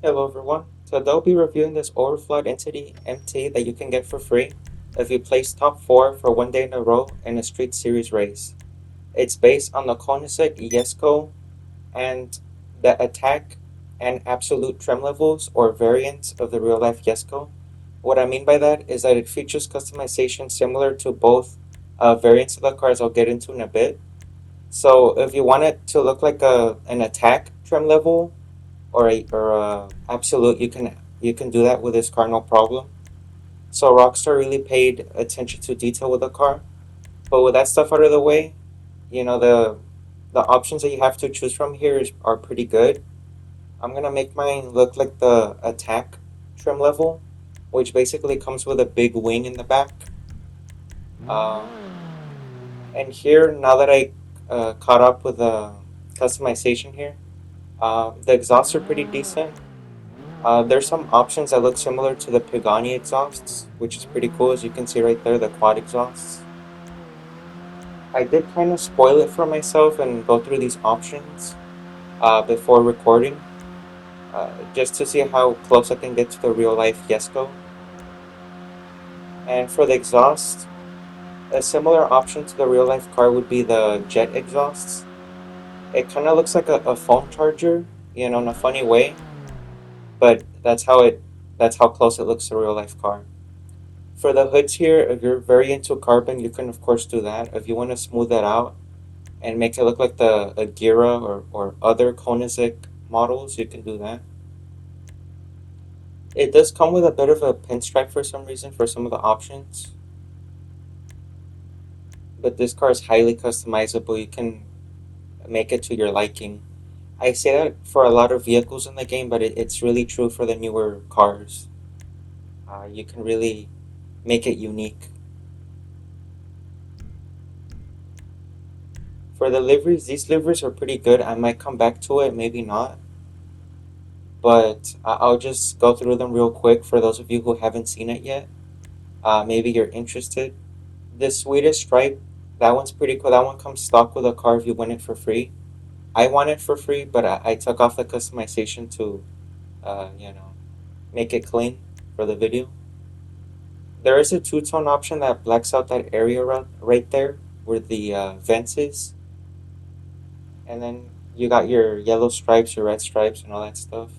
Hello everyone. So they'll be reviewing this Overflod Entity MT that you can get for free if you place top 4 for 1 day in a row in a Street Series race. It's based on the Koenigsegg Jesko and the attack and absolute trim levels or variants of the real life Jesko. What I mean by that is that it features customization similar to both variants of the cars I'll get into in a bit. So if you want it to look like an attack trim level, or absolute, you can do that with this car, no problem. So Rockstar really paid attention to detail with the car. But with that stuff out of the way, the options that you have to choose from here are pretty good. I'm gonna make mine look like the attack trim level, which basically comes with a big wing in the back. Uh, and here, now that I caught up with the customization here, the exhausts are pretty decent. There's some options that look similar to the Pagani exhausts, which is pretty cool, as you can see right there, the quad exhausts. I did kind of spoil it for myself and go through these options before recording, just to see how close I can get to the real life Jesko. And for the exhaust, a similar option to the real life car would be the jet exhausts. It kind of looks like a phone charger, in a funny way, but that's how close it looks to a real life car. For the hoods here, if you're very into carbon, you can of course do that. If you want to smooth that out and make it look like the Agira or other Koenigsegg models, you can do that. It does come with a bit of a pinstripe for some reason for some of the options, but this car is highly customizable. You can make it to your liking. I say that for a lot of vehicles in the game, but it's really true for the newer cars. You can really make it unique. For the liveries, these liveries are pretty good. I might come back to it, maybe not. But I'll just go through them real quick for those of you who haven't seen it yet. Maybe you're interested. This Swedish stripe, that one's pretty cool. That one comes stock with a car if you win it for free. I want it for free, but I took off the customization to, uh, you know, make it clean for the video. There is a two-tone option that blacks out that area right there where the vents is, and then you got your yellow stripes, your red stripes, and all that stuff.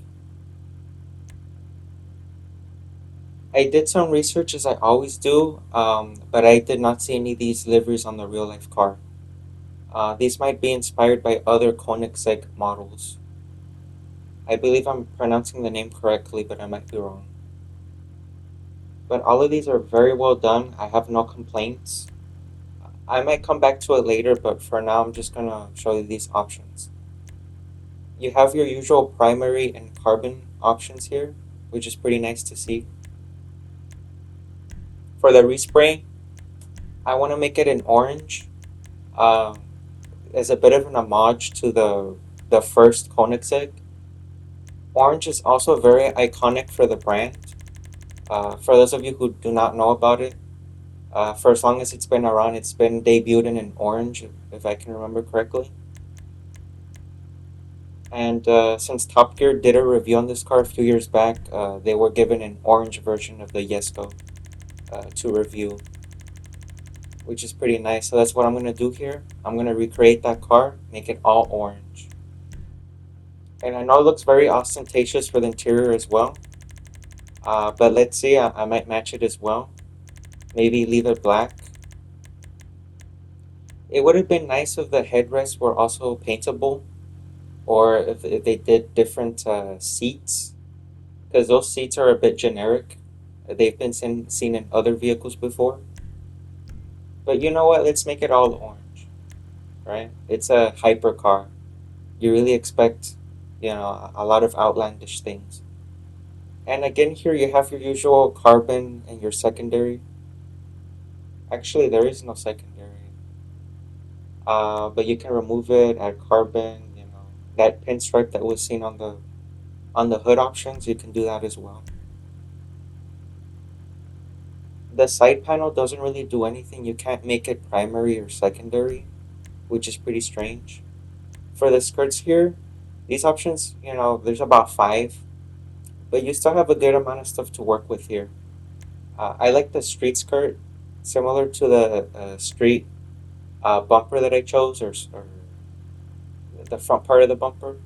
I did some research as I always do, but I did not see any of these liveries on the real life car. These might be inspired by other Koenigsegg models. I believe I'm pronouncing the name correctly, but I might be wrong. But all of these are very well done. I have no complaints. I might come back to it later, but for now I'm just gonna show you these options. You have your usual primary and carbon options here, which is pretty nice to see. For the respray, I want to make it in orange. Um, as a bit of an homage to the first Koenigsegg. Orange is also very iconic for the brand. For those of you who do not know about it, for as long as it's been around, it's been debuted in an orange, if I can remember correctly. And since Top Gear did a review on this car a few years back, they were given an orange version of the Jesko to review, which is pretty nice. So that's what I'm going to do here. I'm going to recreate that car, make it all orange. And I know it looks very ostentatious for the interior as well. But let's see, I might match it as well. Maybe leave it black. It would have been nice if the headrests were also paintable, or if they did different seats, because those seats are a bit generic. They've been seen in other vehicles before. But you know what? Let's make it all orange, right? It's a hypercar. You really expect, a lot of outlandish things. And again, here you have your usual carbon and your secondary. Actually, there is no secondary. But you can remove it, add carbon, that pinstripe that was seen on the hood options, you can do that as well. The side panel doesn't really do anything. You can't make it primary or secondary, which is pretty strange. For the skirts here, these options, there's about five. but you still have a good amount of stuff to work with here. I like the street skirt, similar to the street bumper that I chose, or the front part of the bumper.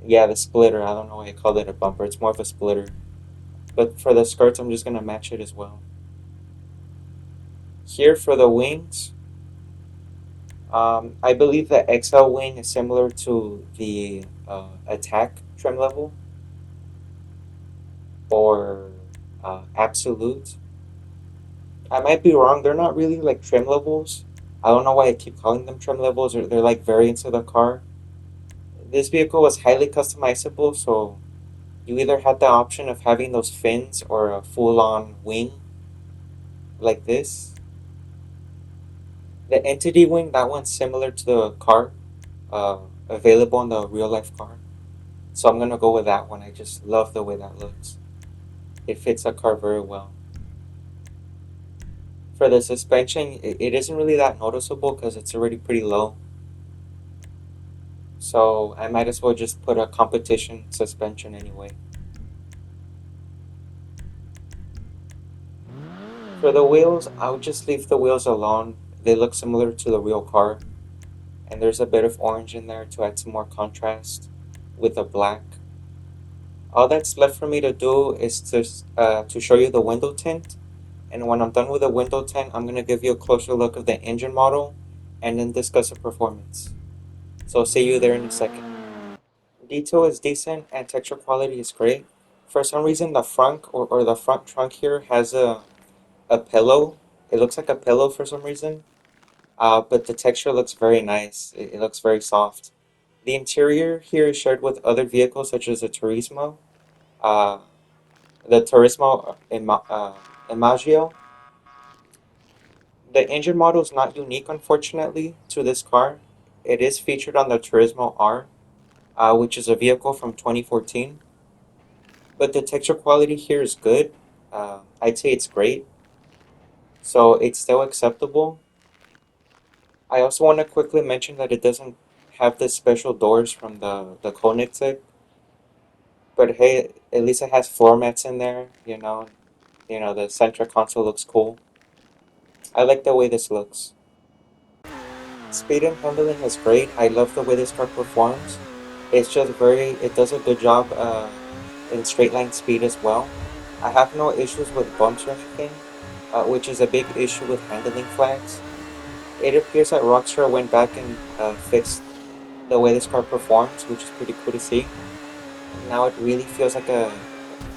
Yeah, the splitter. I don't know why I called it a bumper. It's more of a splitter. But for the skirts, I'm just gonna match it as well. Here for the wings, I believe the XL wing is similar to the attack trim level or absolute. I might be wrong. They're not really like trim levels. I don't know why I keep calling them trim levels, or they're like variants of the car. This vehicle was highly customizable, so you either had the option of having those fins or a full on wing like this. The Entity wing, that one's similar to the car uh, available in the real life car. So I'm gonna go with that one. I just love the way that looks. It fits the car very well. For the suspension, it isn't really that noticeable because it's already pretty low. So I might as well just put a competition suspension anyway. For the wheels, I would just leave the wheels alone. They look similar to the real car. And there's a bit of orange in there to add some more contrast with the black. All that's left for me to do is to show you the window tint. And when I'm done with the window tint, I'm going to give you a closer look of the engine model and then discuss the performance. So see you there in a second. Detail is decent and texture quality is great. For some reason, the front or the front trunk here has a pillow. It looks like a pillow for some reason, but the texture looks very nice. It looks very soft. The interior here is shared with other vehicles such as uh, the Turismo Imaggio. The engine model is not unique, unfortunately, to this car. It is featured on the Turismo R, which is a vehicle from 2014. But the texture quality here is good. I'd say it's great. So it's still acceptable. I also want to quickly mention that it doesn't have the special doors from the Koenigsegg. But hey, at least it has floor mats in there, you know. The center console looks cool. I like the way this looks. Speed and handling is great. I love the way this car performs. It does a good job in straight line speed as well. I have no issues with bumps or anything, which is a big issue with handling flags. It appears that Rockstar went back and fixed the way this car performs, which is pretty cool to see. Now it really feels like a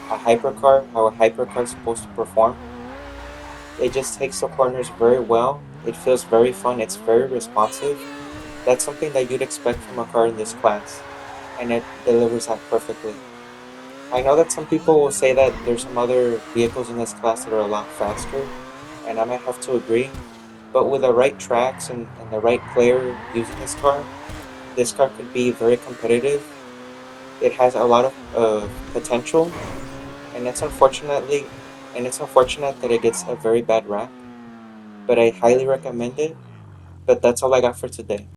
hypercar, how a hypercar is supposed to perform. It just takes the corners very well. It feels very fun. It's very responsive. That's something that you'd expect from a car in this class, and it delivers that perfectly. I know that some people will say that there's some other vehicles in this class that are a lot faster, and I might have to agree. But with the right tracks and the right player using this car could be very competitive. It has a lot of potential, and it's unfortunate that it gets a very bad rap. But I highly recommend it. But that's all I got for today.